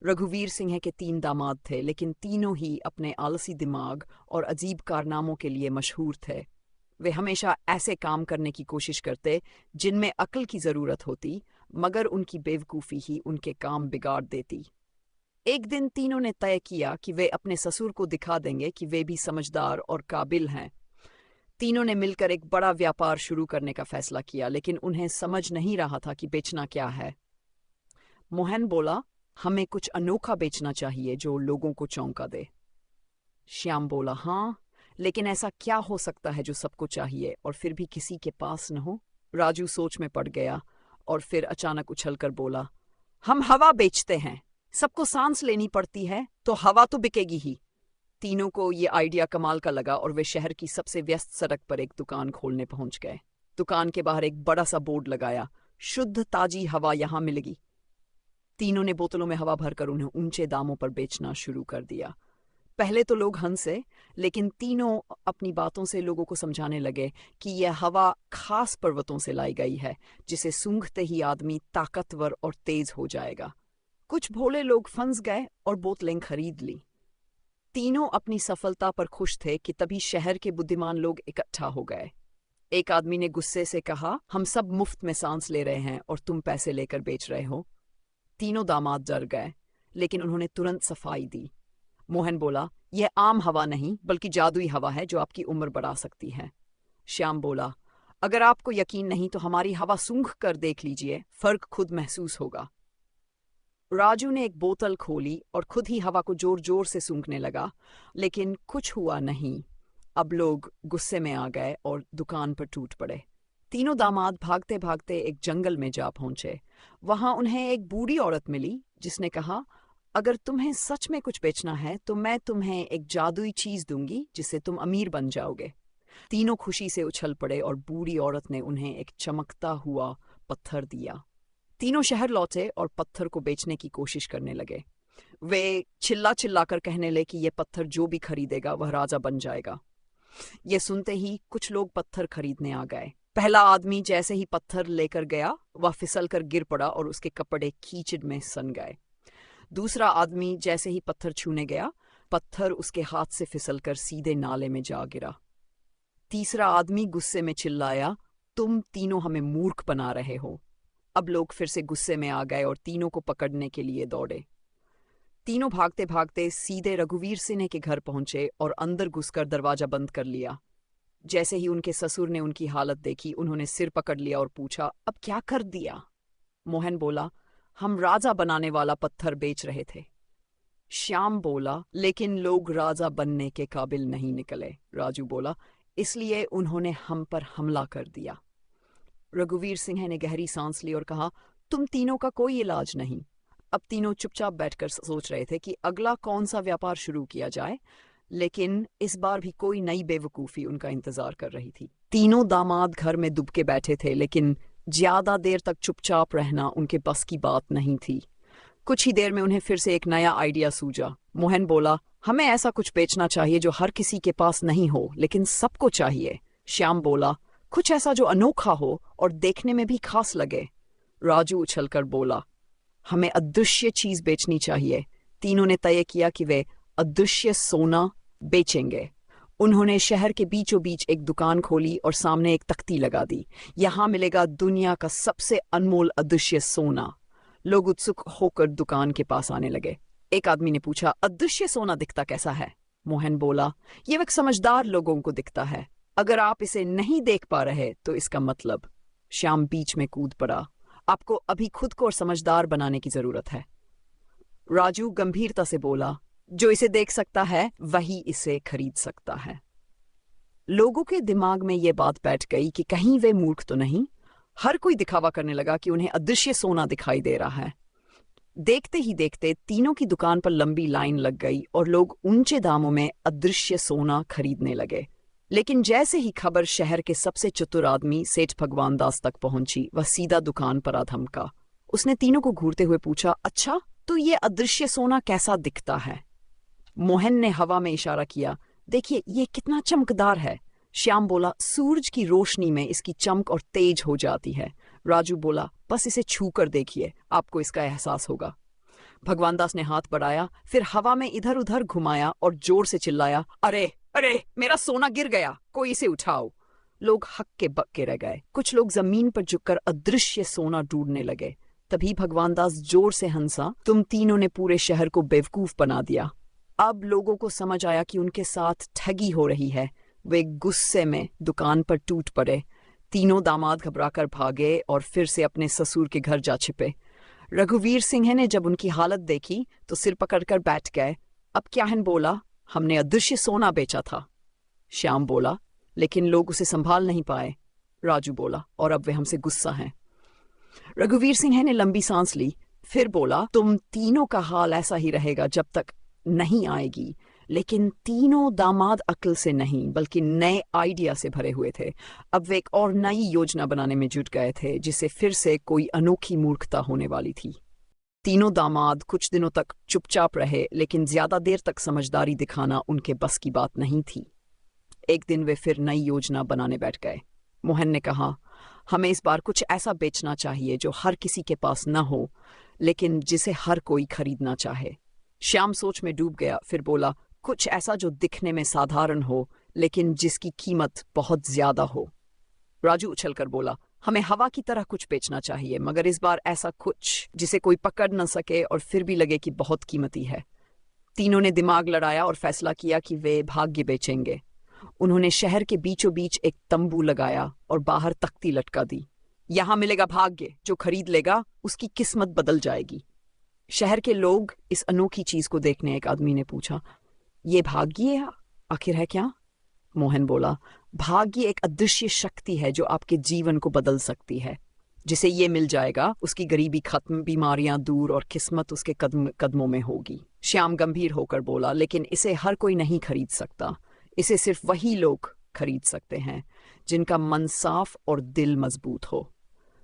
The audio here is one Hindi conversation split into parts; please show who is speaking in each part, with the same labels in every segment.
Speaker 1: रघुवीर सिंह के 3 दामाद थे, लेकिन तीनों ही अपने आलसी दिमाग और अजीब कारनामों के लिए मशहूर थे। वे हमेशा ऐसे काम करने की कोशिश करते जिनमें अक्ल की जरूरत होती, मगर उनकी बेवकूफ़ी ही उनके काम बिगाड़ देती। एक दिन तीनों ने तय किया कि वे अपने ससुर को दिखा देंगे कि वे भी समझदार और काबिल हैं। तीनों ने मिलकर एक बड़ा व्यापार शुरू करने का फैसला किया, लेकिन उन्हें समझ नहीं रहा था कि बेचना क्या है। मोहन बोला, हमें कुछ अनोखा बेचना चाहिए जो लोगों को चौंका दे। श्याम बोला, हाँ, लेकिन ऐसा क्या हो सकता है जो सबको चाहिए और फिर भी किसी के पास न हो। राजू सोच में पड़ गया और फिर अचानक उछलकर बोला, हम हवा बेचते हैं। सबको सांस लेनी पड़ती है तो हवा तो बिकेगी ही। तीनों को ये आइडिया कमाल का लगा और वे शहर की सबसे व्यस्त सड़क पर एक दुकान खोलने पहुंच गए। दुकान के बाहर एक बड़ा सा बोर्ड लगाया, शुद्ध ताजी हवा यहाँ मिलेगी। तीनों ने बोतलों में हवा भरकर उन्हें ऊंचे दामों पर बेचना शुरू कर दिया। पहले तो लोग हंसे, लेकिन तीनों अपनी बातों से लोगों को समझाने लगे कि यह हवा खास पर्वतों से लाई गई है, जिसे सूंघते ही आदमी ताकतवर और तेज हो जाएगा। कुछ भोले लोग फंस गए और बोतलें खरीद ली। तीनों अपनी सफलता पर खुश थे कि तभी शहर के बुद्धिमान लोग इकट्ठा हो गए। एक आदमी ने गुस्से से कहा, हम सब मुफ्त में सांस ले रहे हैं और तुम पैसे लेकर बेच रहे हो। तीनों दामाद डर गए, लेकिन उन्होंने तुरंत सफाई दी। मोहन बोला, यह आम हवा नहीं बल्कि जादुई हवा है जो आपकी उम्र बढ़ा सकती है। श्याम बोला, अगर आपको यकीन नहीं तो हमारी हवा सूंघ कर देख लीजिए, फर्क खुद महसूस होगा। राजू ने एक बोतल खोली और खुद ही हवा को जोर जोर से सूंघने लगा, लेकिन कुछ हुआ नहीं। अब लोग गुस्से में आ गए और दुकान पर टूट पड़े। तीनों दामाद भागते भागते एक जंगल में जा पहुंचे। वहां उन्हें एक बूढ़ी औरत मिली जिसने कहा, अगर तुम्हें सच में कुछ बेचना है तो मैं तुम्हें एक जादुई चीज दूंगी जिससे तुम अमीर बन जाओगे। तीनों खुशी से उछल पड़े और बूढ़ी औरत ने उन्हें एक चमकता हुआ पत्थर दिया। तीनों शहर लौटे और पत्थर को बेचने की कोशिश करने लगे। वे चिल्ला चिल्ला कर कहने लगे कि यह पत्थर जो भी खरीदेगा वह राजा बन जाएगा। ये सुनते ही कुछ लोग पत्थर खरीदने आ गए। पहला आदमी जैसे ही पत्थर लेकर गया, वह फिसल कर गिर पड़ा और उसके कपड़े कीचड़ में सन गए। दूसरा आदमी जैसे ही पत्थर छूने गया, पत्थर उसके हाथ से फिसलकर सीधे नाले में जा गिरा। तीसरा आदमी गुस्से में चिल्लाया, तुम तीनों हमें मूर्ख बना रहे हो। अब लोग फिर से गुस्से में आ गए और तीनों को पकड़ने के लिए दौड़े। तीनों भागते भागते सीधे रघुवीर सिंह के घर पहुंचे और अंदर घुसकर दरवाजा बंद कर लिया। जैसे ही उनके ससुर ने उनकी हालत देखी, उन्होंने सिर पकड़ लिया और पूछा, अब क्या कर दिया? मोहन बोला, हम राजा बनाने वाला पत्थर बेच रहे थे। श्याम बोला, लेकिन लोग राजा बनने के काबिल नहीं निकले। राजू बोला, इसलिए उन्होंने हम पर हमला कर दिया। रघुवीर सिंह ने गहरी सांस ली और कहा, तुम तीनों का कोई इलाज नहीं। अब तीनों चुपचाप बैठकर सोच रहे थे कि अगला कौन सा व्यापार शुरू किया जाए, लेकिन इस बार भी कोई नई बेवकूफ़ी उनका इंतजार कर रही थी। तीनों दामाद घर में दुबके बैठे थे, लेकिन ज्यादा देर तक चुपचाप रहना उनके बस की बात नहीं थी। कुछ ही देर में उन्हें फिर से एक नया आइडिया सूझा। मोहन बोला, हमें ऐसा कुछ बेचना चाहिए जो हर किसी के पास नहीं हो लेकिन सबको चाहिए। श्याम बोला, कुछ ऐसा जो अनोखा हो और देखने में भी खास लगे। राजू उछलकर बोला, हमें अदृश्य चीज बेचनी चाहिए। तीनों ने तय किया कि वे अदृश्य सोना बेचेंगे। उन्होंने शहर के बीचों बीच एक दुकान खोली और सामने एक तख्ती लगा दी, यहाँ मिलेगा दुनिया का सबसे अनमोल अदृश्य सोना। लोग उत्सुक होकर दुकान के पास आने लगे। एक आदमी ने पूछा, अदृश्य सोना दिखता कैसा है? मोहन बोला, यह एक समझदार लोगों को दिखता है। अगर आप इसे नहीं देख पा रहे तो इसका मतलब। श्याम बीच में कूद पड़ा, आपको अभी खुद को और समझदार बनाने की जरूरत है। राजू गंभीरता से बोला, जो इसे देख सकता है वही इसे खरीद सकता है। लोगों के दिमाग में यह बात बैठ गई कि कहीं वे मूर्ख तो नहीं। हर कोई दिखावा करने लगा कि उन्हें अदृश्य सोना दिखाई दे रहा है। देखते ही देखते तीनों की दुकान पर लंबी लाइन लग गई और लोग ऊंचे दामों में अदृश्य सोना खरीदने लगे। लेकिन जैसे ही खबर शहर के सबसे चतुर आदमी सेठ भगवान दास तक पहुंची, वह सीधा दुकान पर आ धमका। उसने तीनों को घूरते हुए पूछा, अच्छा तो ये अदृश्य सोना कैसा दिखता है? मोहन ने हवा में इशारा किया, देखिए ये कितना चमकदार है। श्याम बोला, सूरज की रोशनी में इसकी चमक और तेज हो जाती है। राजू बोला, बस इसे छू कर देखिए, आपको इसका एहसास होगा। भगवान दास ने हाथ बढ़ाया, फिर हवा में इधर उधर घुमाया और जोर से चिल्लाया, अरे अरे, मेरा सोना गिर गया, कोई इसे उठाओ। लोग हक्के बक्के रह गए। कुछ लोग जमीन पर झुककर अदृश्य सोना ढूंढने लगे। तभी भगवान दास जोर से हंसा, तुम तीनों ने पूरे शहर को बेवकूफ बना दिया। अब लोगों को समझ आया कि उनके साथ ठगी हो रही है। वे गुस्से में दुकान पर टूट पड़े। तीनों दामाद घबराकर भागे और फिर से अपने ससुर के घर जा छिपे। रघुवीर सिंह ने जब उनकी हालत देखी तो सिर पकड़कर बैठ गए। अब क्याहन बोला, हमने अदृश्य सोना बेचा था। श्याम बोला, लेकिन लोग उसे संभाल नहीं पाए। राजू बोला, और अब वे हमसे गुस्सा हैं। रघुवीर सिंह ने लंबी सांस ली, फिर बोला, तुम तीनों का हाल ऐसा ही रहेगा जब तक नहीं आएगी। लेकिन तीनों दामाद अक्ल से नहीं बल्कि नए आइडिया से भरे हुए थे। अब वे एक और नई योजना बनाने में जुट गए थे, जिससे फिर से कोई अनोखी मूर्खता होने वाली थी। तीनों दामाद कुछ दिनों तक चुपचाप रहे, लेकिन ज्यादा देर तक समझदारी दिखाना उनके बस की बात नहीं थी। एक दिन वे फिर नई योजना बनाने बैठ गए। मोहन ने कहा, हमें इस बार कुछ ऐसा बेचना चाहिए जो हर किसी के पास न हो, लेकिन जिसे हर कोई खरीदना चाहे। श्याम सोच में डूब गया, फिर बोला, कुछ ऐसा जो दिखने में साधारण हो लेकिन जिसकी कीमत बहुत ज्यादा हो। राजू उछलकर बोला, हमें हवा की तरह कुछ बेचना चाहिए, मगर इस बार ऐसा कुछ जिसे कोई पकड़ न सके और फिर भी लगे कि बहुत कीमती है। तीनों ने दिमाग लड़ाया और फैसला किया कि वे भाग्य बेचेंगे। उन्होंने शहर के बीचों बीच एक तंबू लगाया और बाहर तख्ती लटका दी, यहां मिलेगा भाग्य, जो खरीद लेगा उसकी किस्मत बदल जाएगी। शहर के लोग इस अनोखी चीज को देखने एक आदमी ने पूछा, ये भाग्य आखिर है क्या? मोहन बोला, भाग्य एक अदृश्य शक्ति है जो आपके जीवन को बदल सकती है। जिसे ये मिल जाएगा उसकी गरीबी खत्म, बीमारियां दूर और किस्मत उसके कदमों में होगी। श्याम गंभीर होकर बोला, लेकिन इसे हर कोई नहीं खरीद सकता। इसे सिर्फ वही लोग खरीद सकते हैं जिनका मन साफ और दिल मजबूत हो।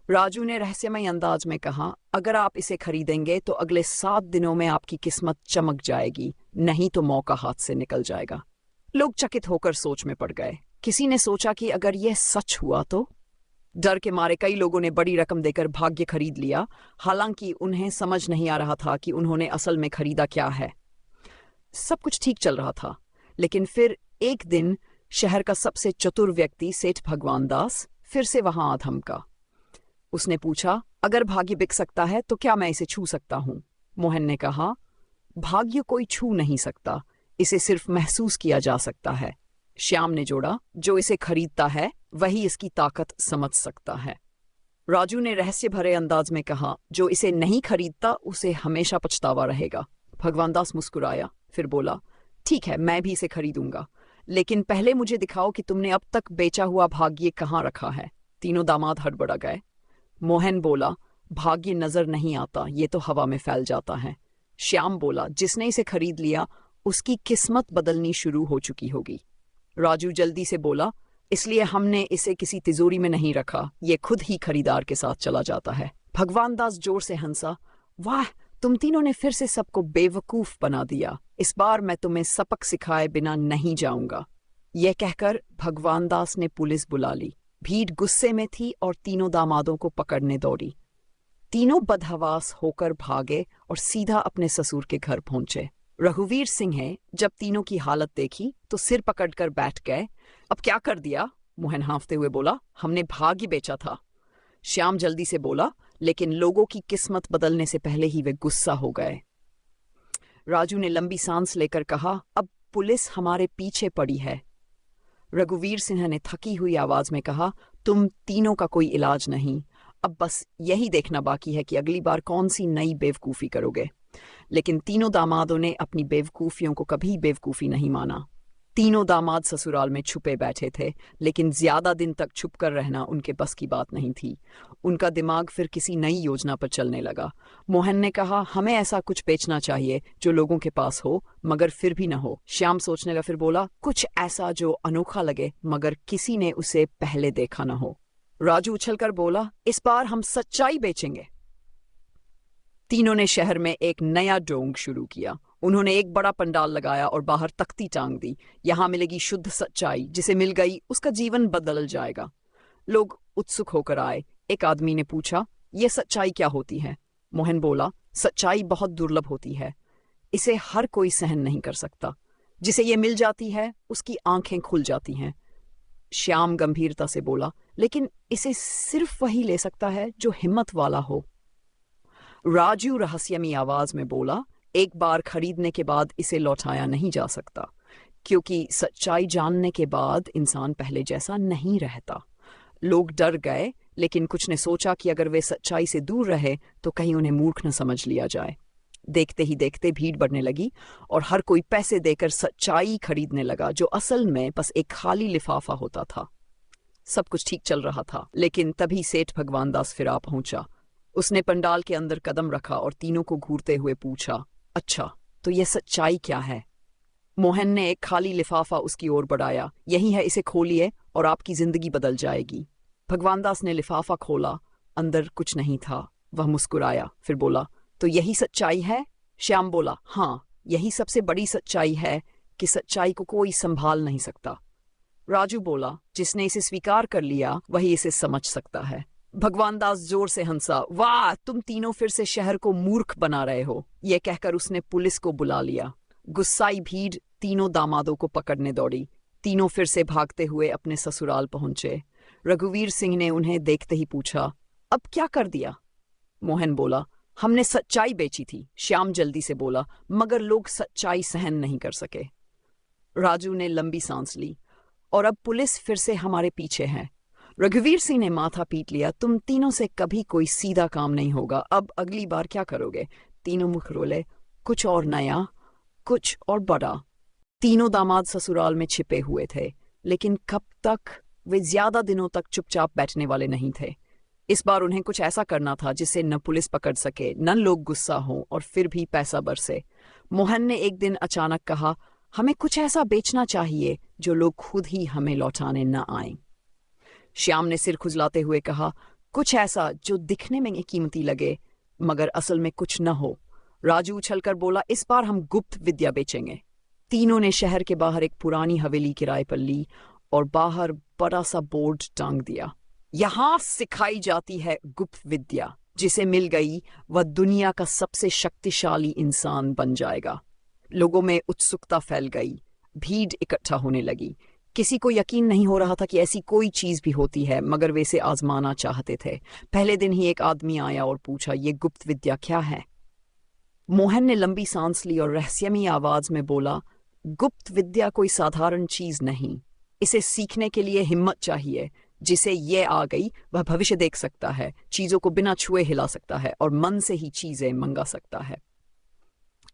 Speaker 1: राजू ने रहस्यमय अंदाज में कहा, अगर आप इसे खरीदेंगे तो अगले 7 दिनों में आपकी किस्मत चमक जाएगी, नहीं तो मौका हाथ से निकल जाएगा। लोग चकित होकर सोच में पड़ गए। किसी ने सोचा कि अगर यह सच हुआ तो? डर के मारे कई लोगों ने बड़ी रकम देकर भाग्य खरीद लिया, हालांकि उन्हें समझ नहीं आ रहा था कि उन्होंने असल में खरीदा क्या है। सब कुछ ठीक चल रहा था, लेकिन फिर एक दिन शहर का सबसे चतुर व्यक्ति सेठ भगवान दास फिर से वहां आ धमका। उसने पूछा, अगर भाग्य बिक सकता है तो क्या मैं इसे छू सकता हूं? मोहन ने कहा, भाग्य कोई छू नहीं सकता, इसे सिर्फ महसूस किया जा सकता है। श्याम ने जोड़ा, जो इसे खरीदता है वही इसकी ताकत समझ सकता है। राजू ने रहस्य भरे अंदाज में कहा, जो इसे नहीं खरीदता उसे हमेशा पछतावा रहेगा। भगवान दास मुस्कुराया, फिर बोला, ठीक है, मैं भी इसे खरीदूंगा, लेकिन पहले मुझे दिखाओ कि तुमने अब तक बेचा हुआ भाग्य कहाँ रखा है। तीनों दामाद हड़बड़ा गए। मोहन बोला, भाग्य नजर नहीं आता, ये तो हवा में फैल जाता है। श्याम बोला, जिसने इसे खरीद लिया उसकी किस्मत बदलनी शुरू हो चुकी होगी। राजू जल्दी से बोला, इसलिए हमने इसे किसी तिजोरी में नहीं रखा, ये खुद ही खरीदार के साथ चला जाता है। भगवान दास जोर से हंसा, वाह, तुम तीनों ने फिर से सबको बेवकूफ बना दिया। इस बार मैं तुम्हें सबक सिखाए बिना नहीं जाऊंगा। यह कहकर भगवान दास ने पुलिस बुला ली। भीड़ गुस्से में थी और तीनों दामादों को पकड़ने दौड़ी। तीनों बदहवास होकर भागे और सीधा अपने ससुर के घर पहुंचे। रघुवीर सिंह जब तीनों की हालत देखी तो सिर पकड़कर बैठ गए। अब क्या कर दिया? मोहन हाँफते हुए बोला, हमने भाग्य बेचा था। श्याम जल्दी से बोला, लेकिन लोगों की किस्मत बदलने से पहले ही वे गुस्सा हो गए। राजू ने लंबी सांस लेकर कहा, अब पुलिस हमारे पीछे पड़ी है। रघुवीर सिंह ने थकी हुई आवाज में कहा, तुम तीनों का कोई इलाज नहीं, अब बस यही देखना बाकी है कि अगली बार कौन सी नई बेवकूफी करोगे। लेकिन तीनों दामादों ने अपनी बेवकूफियों को कभी बेवकूफी नहीं माना। तीनों दामाद ससुराल में छुपे बैठे थे, लेकिन ज्यादा दिन तक छुप कर रहना उनके बस की बात नहीं थी। उनका दिमाग फिर किसी नई योजना पर चलने लगा। मोहन ने कहा, हमें ऐसा कुछ बेचना चाहिए जो लोगों के पास हो मगर फिर भी न हो। श्याम सोचने लगा, फिर बोला, कुछ ऐसा जो अनोखा लगे मगर किसी ने उसे पहले देखा न हो। राजू उछलकर बोला, इस बार हम सच्चाई बेचेंगे। तीनों ने शहर में एक नया ढोंग शुरू किया। उन्होंने एक बड़ा पंडाल लगाया और बाहर तख्ती टांग दी, यहां मिलेगी शुद्ध सच्चाई, जिसे मिल गई उसका जीवन बदल जाएगा। लोग उत्सुक होकर आए। एक आदमी ने पूछा, यह सच्चाई क्या होती है? मोहन बोला, सच्चाई बहुत दुर्लभ होती है, इसे हर कोई सहन नहीं कर सकता। जिसे ये मिल जाती है उसकी आंखें खुल जाती हैं। श्याम गंभीरता से बोला, लेकिन इसे सिर्फ वही ले सकता है जो हिम्मत वाला हो। राजू रहस्यमयी आवाज में बोला, एक बार खरीदने के बाद इसे लौटाया नहीं जा सकता, क्योंकि सच्चाई जानने के बाद इंसान पहले जैसा नहीं रहता। लोग डर गए, लेकिन कुछ ने सोचा कि अगर वे सच्चाई से दूर रहे तो कहीं उन्हें मूर्ख न समझ लिया जाए। देखते ही देखते भीड़ बढ़ने लगी और हर कोई पैसे देकर सच्चाई खरीदने लगा, जो असल में बस एक खाली लिफाफा होता था। सब कुछ ठीक चल रहा था, लेकिन तभी सेठ भगवान दास फिर आ पहुंचा। उसने पंडाल के अंदर कदम रखा और तीनों को घूरते हुए पूछा, अच्छा, तो ये सच्चाई क्या है? मोहन ने एक खाली लिफाफा उसकी ओर बढ़ाया। यही है, इसे खोलिए और आपकी जिंदगी बदल जाएगी। भगवान दास ने लिफाफा खोला, अंदर कुछ नहीं था। वह मुस्कुराया, फिर बोला, तो यही सच्चाई है? श्याम बोला, हाँ, यही सबसे बड़ी सच्चाई है कि सच्चाई को कोई संभाल नहीं सकता। राजू बोला, जिसने इसे स्वीकार कर लिया वही इसे समझ सकता है। भगवान दास जोर से हंसा, वाह, तुम तीनों फिर से शहर को मूर्ख बना रहे हो। यह कहकर उसने पुलिस को बुला लिया। गुस्साई भीड़ तीनों दामादों को पकड़ने दौड़ी। तीनों फिर से भागते हुए अपने ससुराल पहुंचे। रघुवीर सिंह ने उन्हें देखते ही पूछा, अब क्या कर दिया? मोहन बोला, हमने सच्चाई बेची थी। श्याम जल्दी से बोला, मगर लोग सच्चाई सहन नहीं कर सके। राजू ने लंबी सांस ली, और अब पुलिस फिर से हमारे पीछे है। रघुवीर सिंह ने माथा पीट लिया, तुम तीनों से कभी कोई सीधा काम नहीं होगा। अब अगली बार क्या करोगे? तीनों मुख रोले, कुछ और नया, कुछ और बड़ा। तीनों दामाद ससुराल में छिपे हुए थे, लेकिन कब तक? वे ज्यादा दिनों तक चुपचाप बैठने वाले नहीं थे। इस बार उन्हें कुछ ऐसा करना था जिससे न पुलिस पकड़ सके, न लोग गुस्सा हों और फिर भी पैसा बरसे। मोहन ने एक दिन अचानक कहा, हमें कुछ ऐसा बेचना चाहिए जो लोग खुद ही हमें लौटाने न आए। श्याम ने सिर खुजलाते हुए कहा, कुछ ऐसा जो दिखने में कीमती लगे मगर असल में कुछ न हो। राजू उछलकर बोला, इस बार हम गुप्त विद्या बेचेंगे। तीनों ने शहर के बाहर एक पुरानी हवेली किराए पर ली और बाहर बड़ा सा बोर्ड टांग दिया, यहां सिखाई जाती है गुप्त विद्या। जिसे मिल गई वह दुनिया का सबसे शक्तिशाली इंसान बन जाएगा। लोगों में उत्सुकता फैल गई, भीड़ इकट्ठा होने लगी। किसी को यकीन नहीं हो रहा था कि ऐसी कोई चीज भी होती है, मगर वे इसे आजमाना चाहते थे। पहले दिन ही एक आदमी आया और पूछा, ये गुप्त विद्या क्या है? मोहन ने लंबी सांस ली और रहस्यमयी आवाज में बोला, गुप्त विद्या कोई साधारण चीज नहीं। इसे सीखने के लिए हिम्मत चाहिए। जिसे ये आ गई वह भविष्य देख सकता है, चीजों को बिना छुए हिला सकता है और मन से ही चीजें मंगा सकता है।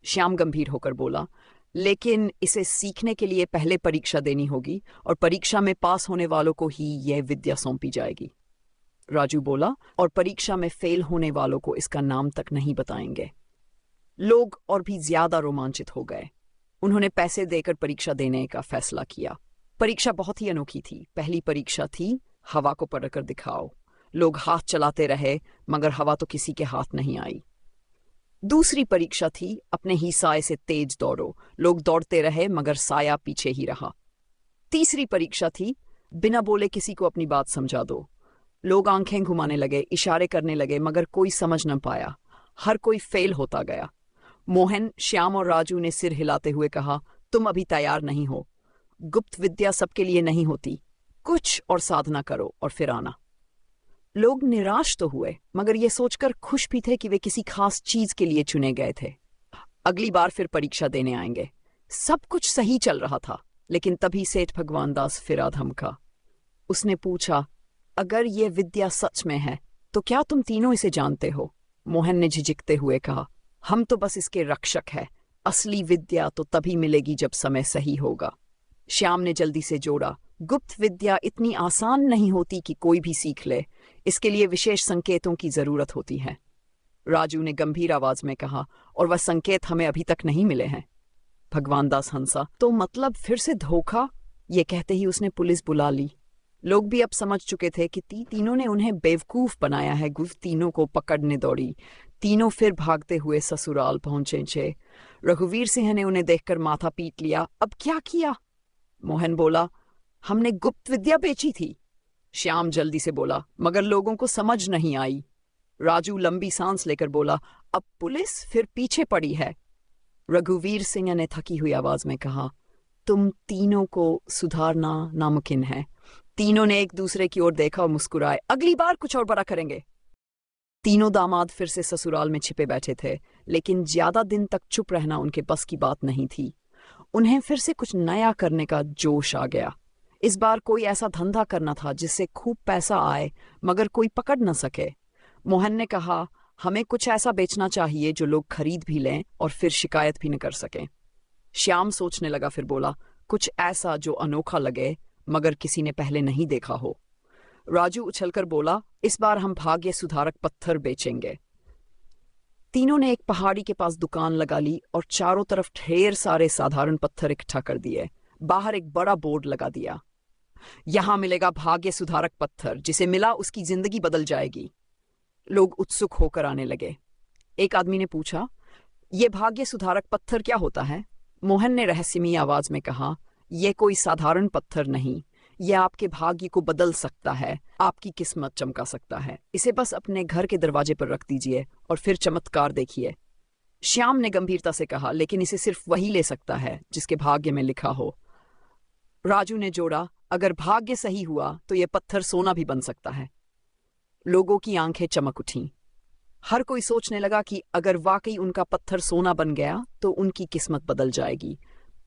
Speaker 1: श्याम गंभीर होकर बोला, लेकिन इसे सीखने के लिए पहले परीक्षा देनी होगी और परीक्षा में पास होने वालों को ही यह विद्या सौंपी जाएगी। राजू बोला, और परीक्षा में फेल होने वालों को इसका नाम तक नहीं बताएंगे। लोग और भी ज्यादा रोमांचित हो गए। उन्होंने पैसे देकर परीक्षा देने का फैसला किया। परीक्षा बहुत ही अनोखी थी। पहली परीक्षा थी, हवा को पकड़कर दिखाओ। लोग हाथ चलाते रहे मगर हवा तो किसी के हाथ नहीं आई। दूसरी परीक्षा थी, अपने ही साए से तेज दौड़ो। लोग दौड़ते रहे मगर साया पीछे ही रहा। तीसरी परीक्षा थी, बिना बोले किसी को अपनी बात समझा दो। लोग आंखें घुमाने लगे, इशारे करने लगे, मगर कोई समझ न पाया। हर कोई फेल होता गया। मोहन, श्याम और राजू ने सिर हिलाते हुए कहा, तुम अभी तैयार नहीं हो। गुप्त विद्या सबके लिए नहीं होती। कुछ और साधना करो और फिर आना। लोग निराश तो हुए, मगर ये सोचकर खुश भी थे कि वे किसी खास चीज के लिए चुने गए थे। अगली बार फिर परीक्षा देने आएंगे। सब कुछ सही चल रहा था, लेकिन तभी सेठ भगवान दास फिर आ धमका। उसने पूछा, अगर ये विद्या सच में है तो क्या तुम तीनों इसे जानते हो? मोहन ने झिझकते हुए कहा, हम तो बस इसके रक्षक हैं। असली विद्या तो तभी मिलेगी जब समय सही होगा। श्याम ने जल्दी से जोड़ा, गुप्त विद्या इतनी आसान नहीं होती कि कोई भी सीख ले। इसके लिए विशेष संकेतों की जरूरत होती है। राजू ने गंभीर आवाज में कहा, और वह संकेत हमें अभी तक नहीं मिले हैं। भगवान दास हंसा, तो मतलब फिर से धोखा? ये कहते ही उसने पुलिस बुला ली। लोग भी अब समझ चुके थे कि तीनों ने उन्हें बेवकूफ बनाया है। गुप्त तीनों को पकड़ने दौड़ी। तीनों फिर भागते हुए ससुराल पहुंचे। रघुवीर सिंह ने उन्हें देखकर माथा पीट लिया, अब क्या किया? मोहन बोला, हमने गुप्त विद्या बेची थी। श्याम जल्दी से बोला, मगर लोगों को समझ नहीं आई। राजू लंबी सांस लेकर बोला, अब पुलिस फिर पीछे पड़ी है। रघुवीर सिंह ने थकी हुई आवाज में कहा, तुम तीनों को सुधारना नामुमकिन है। तीनों ने एक दूसरे की ओर देखा और मुस्कुराए। अगली बार कुछ और बड़ा करेंगे। तीनों दामाद फिर से ससुराल में छिपे बैठे थे, लेकिन ज्यादा दिन तक चुप रहना उनके बस की बात नहीं थी। उन्हें फिर से कुछ नया करने का जोश आ गया। इस बार कोई ऐसा धंधा करना था जिससे खूब पैसा आए मगर कोई पकड़ न सके। मोहन ने कहा, हमें कुछ ऐसा बेचना चाहिए जो लोग खरीद भी लें और फिर शिकायत भी न कर सकें। श्याम सोचने लगा, फिर बोला, कुछ ऐसा जो अनोखा लगे मगर किसी ने पहले नहीं देखा हो। राजू उछलकर बोला, इस बार हम भाग्य सुधारक पत्थर बेचेंगे। तीनों ने एक पहाड़ी के पास दुकान लगा ली और चारों तरफ ढेर सारे साधारण पत्थर इकट्ठा कर दिए। बाहर एक बड़ा बोर्ड लगा दिया, यहां मिलेगा भाग्य सुधारक पत्थर, जिसे मिला उसकी जिंदगी बदल जाएगी। लोग उत्सुक होकर आने लगे। एक आदमी ने पूछा, यह भाग्य सुधारक पत्थर क्या होता है? मोहन ने रहस्यमयी आवाज में कहा, यह कोई साधारण पत्थर नहीं, यह आपके भाग्य को बदल सकता है, आपकी किस्मत चमका सकता है। इसे बस अपने घर के दरवाजे पर रख दीजिए और फिर चमत्कार देखिए। श्याम ने गंभीरता से कहा, लेकिन इसे सिर्फ वही ले सकता है जिसके भाग्य में लिखा हो। राजू ने जोड़ा, अगर भाग्य सही हुआ तो यह पत्थर सोना भी बन सकता है। लोगों की आंखें चमक उठीं। हर कोई सोचने लगा कि अगर वाकई उनका पत्थर सोना बन गया तो उनकी किस्मत बदल जाएगी।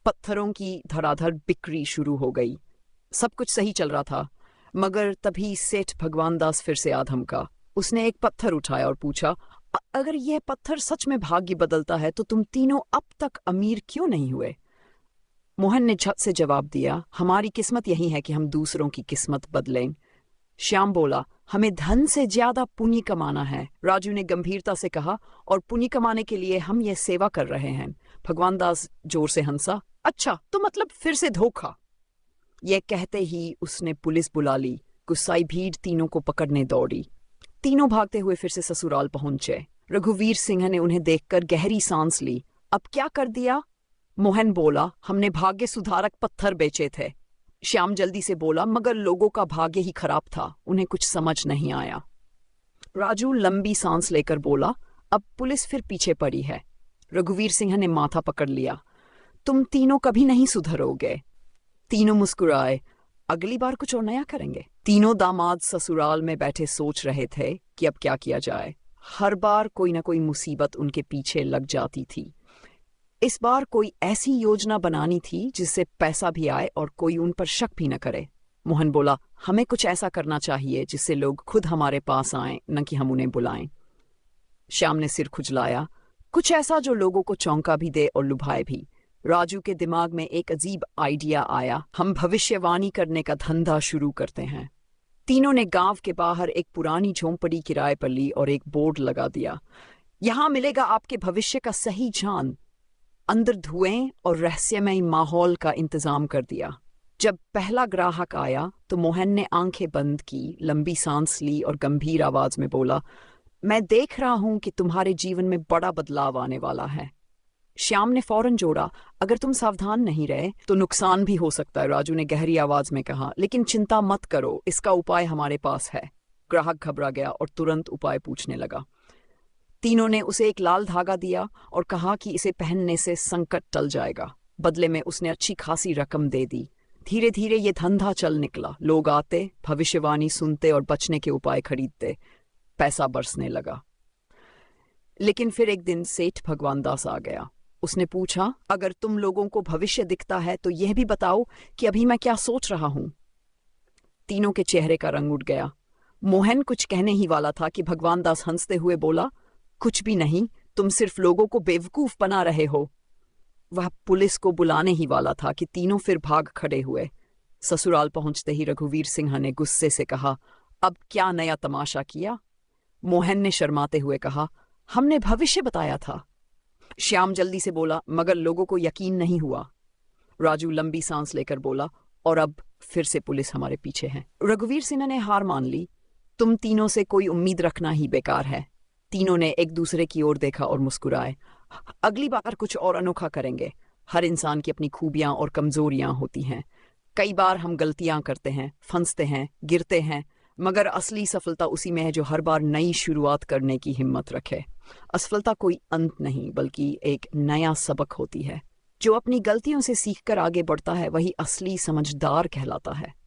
Speaker 1: पत्थरों की धड़ाधड़ बिक्री शुरू हो गई। सब कुछ सही चल रहा था, मगर तभी सेठ भगवान दास फिर से आ धमका। उसने एक पत्थर उठाया और पूछा, अगर यह पत्थर सच में भाग्य बदलता है तो तुम तीनों अब तक अमीर क्यों नहीं हुए? मोहन ने झट से जवाब दिया, हमारी किस्मत यही है कि हम दूसरों की किस्मत बदलें। श्याम बोला, हमें धन से ज्यादा पुण्य कमाना है। राजू ने गंभीरता से कहा, और पुण्य कमाने के लिए हम ये सेवा कर रहे हैं। भगवान दास जोर से हंसा, अच्छा तो मतलब फिर से धोखा। यह कहते ही उसने पुलिस बुला ली। गुस्साई भीड़ तीनों को पकड़ने दौड़ी। तीनों भागते हुए फिर से ससुराल पहुंचे। रघुवीर सिंह ने उन्हें देखकर गहरी सांस ली। अब क्या कर दिया? मोहन बोला, हमने भाग्य सुधारक पत्थर बेचे थे। श्याम जल्दी से बोला, मगर लोगों का भाग्य ही खराब था, उन्हें कुछ समझ नहीं आया। राजू लंबी सांस लेकर बोला, अब पुलिस फिर पीछे पड़ी है। रघुवीर सिंह ने माथा पकड़ लिया, तुम तीनों कभी नहीं सुधरोगे। तीनों मुस्कुराए, अगली बार कुछ और नया करेंगे। तीनों दामाद ससुराल में बैठे सोच रहे थे कि अब क्या किया जाए। हर बार कोई ना कोई मुसीबत उनके पीछे लग जाती थी। इस बार कोई ऐसी योजना बनानी थी जिससे पैसा भी आए और कोई उन पर शक भी न करे। मोहन बोला, हमें कुछ ऐसा करना चाहिए जिससे लोग खुद हमारे पास आएं, न कि हम उन्हें बुलाएं। श्याम ने सिर खुजलाया, कुछ ऐसा जो लोगों को चौंका भी दे और लुभाए भी। राजू के दिमाग में एक अजीब आइडिया आया, हम भविष्यवाणी करने का धंधा शुरू करते हैं। तीनों ने गांव के बाहर एक पुरानी झोंपड़ी किराए पर ली और एक बोर्ड लगा दिया, यहां मिलेगा आपके भविष्य का सही जान। अंदर धुएं और रहस्यमय माहौल का इंतजाम कर दिया। जब पहला ग्राहक आया तो मोहन ने आंखें बंद की, लंबी सांस ली और गंभीर आवाज में बोला, मैं देख रहा हूं कि तुम्हारे जीवन में बड़ा बदलाव आने वाला है। श्याम ने फौरन जोड़ा, अगर तुम सावधान नहीं रहे तो नुकसान भी हो सकता है। राजू ने गहरी आवाज में कहा, लेकिन चिंता मत करो, इसका उपाय हमारे पास है। ग्राहक घबरा गया और तुरंत उपाय पूछने लगा। तीनों ने उसे एक लाल धागा दिया और कहा कि इसे पहनने से संकट टल जाएगा। बदले में उसने अच्छी खासी रकम दे दी। धीरे धीरे ये धंधा चल निकला। लोग आते, भविष्यवाणी सुनते और बचने के उपाय खरीदते। पैसा बरसने लगा। लेकिन फिर एक दिन सेठ भगवान दास आ गया। उसने पूछा, अगर तुम लोगों को भविष्य दिखता है तो यह भी बताओ कि अभी मैं क्या सोच रहा हूं। तीनों के चेहरे का रंग उठ गया। मोहन कुछ कहने ही वाला था कि भगवान दास हंसते हुए बोला, कुछ भी नहीं, तुम सिर्फ लोगों को बेवकूफ बना रहे हो। वह पुलिस को बुलाने ही वाला था कि तीनों फिर भाग खड़े हुए। ससुराल पहुंचते ही रघुवीर सिंह ने गुस्से से कहा, अब क्या नया तमाशा किया? मोहन ने शर्माते हुए कहा, हमने भविष्य बताया था। श्याम जल्दी से बोला, मगर लोगों को यकीन नहीं हुआ। राजू लंबी सांस लेकर बोला, और अब फिर से पुलिस हमारे पीछे है। रघुवीर सिंह ने हार मान ली। तुम तीनों से कोई उम्मीद रखना ही बेकार है। तीनों ने एक दूसरे की ओर देखा और मुस्कुराए। अगली बार कुछ और अनोखा करेंगे। हर इंसान की अपनी खूबियां और कमजोरियां होती हैं। कई बार हम गलतियां करते हैं, फंसते हैं, गिरते हैं, मगर असली सफलता उसी में है जो हर बार नई शुरुआत करने की हिम्मत रखे। असफलता कोई अंत नहीं बल्कि एक नया सबक होती है। जो अपनी गलतियों से सीखकर आगे बढ़ता है वही असली समझदार कहलाता है।